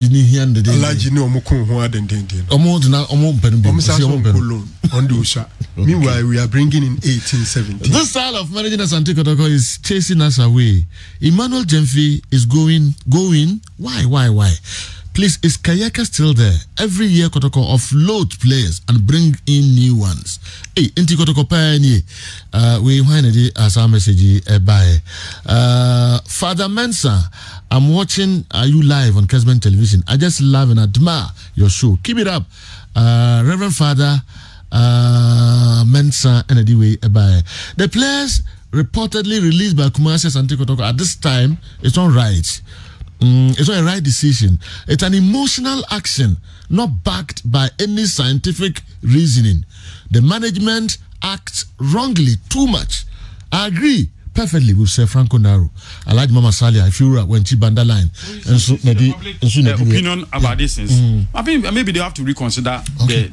Jini here and the day. Allah jini omukun ho adendende. Omo dina omo mpenu bi. Meanwhile, we are bringing in 1870. This style of managing Asante Kotoko is chasing us away. Emmanuel Jemfi is going. Why? Please, is Kayaka still there? Every year, Kotoko offload players and bring in new ones. Hey, inti Kotoko pioneer. We find it as our message by Father Mensa. I'm watching you live on Kessben television. I just love and admire your show. Keep it up, Reverend Father Mensa. And anyway, by the players reportedly released by Kumasi Asante Kotoko at this time. It's not right. It's not a right decision. It's an emotional action, not backed by any scientific reasoning. The management acts wrongly too much. I agree perfectly with Sir Franco Naru. I like Mama Salia. I feel when she banda line. And so the opinion about this is, I mean, maybe they have to reconsider the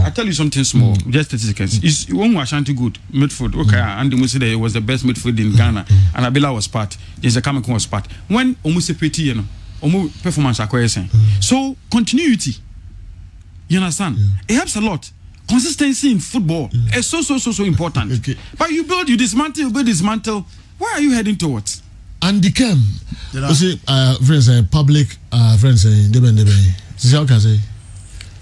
I tell you something small, just 30 seconds. Is when Ashanti good midfield, okay, and Muside was the best midfield in Ghana, and Abila was part. There's a Kamakon was part. When Omuse Pretty, you know, Omu performance acquisition. So continuity, you understand? It helps a lot. Consistency in football is so important. Okay. But you dismantle. Where are you heading towards? And the cam, you see, friends, public, friends, how can I say?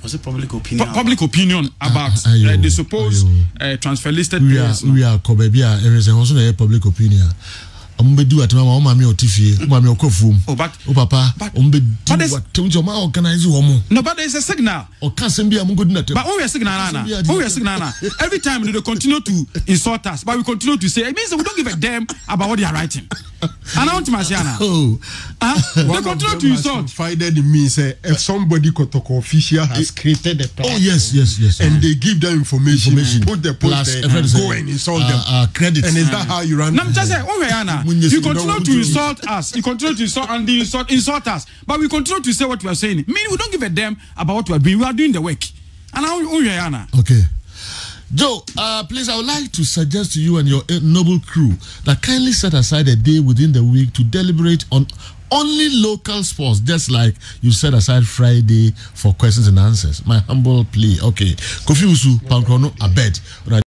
Was it public opinion? Public opinion about the supposed transfer listed players. We are Kobebia. There is also a public opinion. Umbedu at mama mami otifie mami okofum but papa umbedu tunjo ma organize womo no but there is a signal o can be amungo dinate but we are signal na every time they continue to insult us but we continue to say it means that we don't give a damn about what they are writing and I want to Masiana they continue to insult confided in me say if somebody Kotoko official has created a platform yes and they give them information put the post there go and insult them credit and is that how you run I'm just saying you continue to insult us. You continue to insult and insult us. But we continue to say what we are saying. Meaning we don't give a damn about what we are doing. We are doing the work. And okay. Joe, please, I would like to suggest to you and your noble crew that kindly set aside a day within the week to deliberate on only local sports, just like you set aside Friday for questions and answers. My humble plea. Okay. Kofi Usu, Pankrono, Abed.